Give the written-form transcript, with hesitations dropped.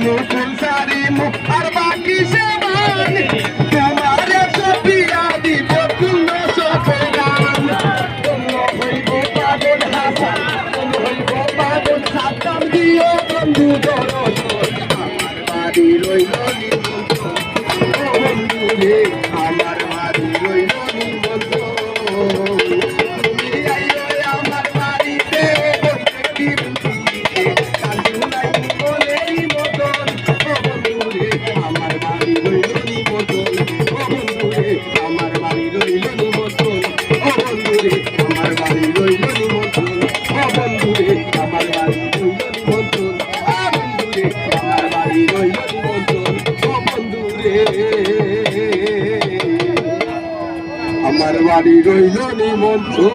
মুকুল সারি মুখ আর বাকি সে বাণী তোমার সপিয়া দিব পূর্ণ সফল গান হইব পাগল হাসা হইব পাগল সাতাম দিও বন্ধু দরদ আমার বাড়ি রইল বন্ধু রে আমার বাড়ি রইল আমার বাড়ি রইল নিমন্ত্রণ।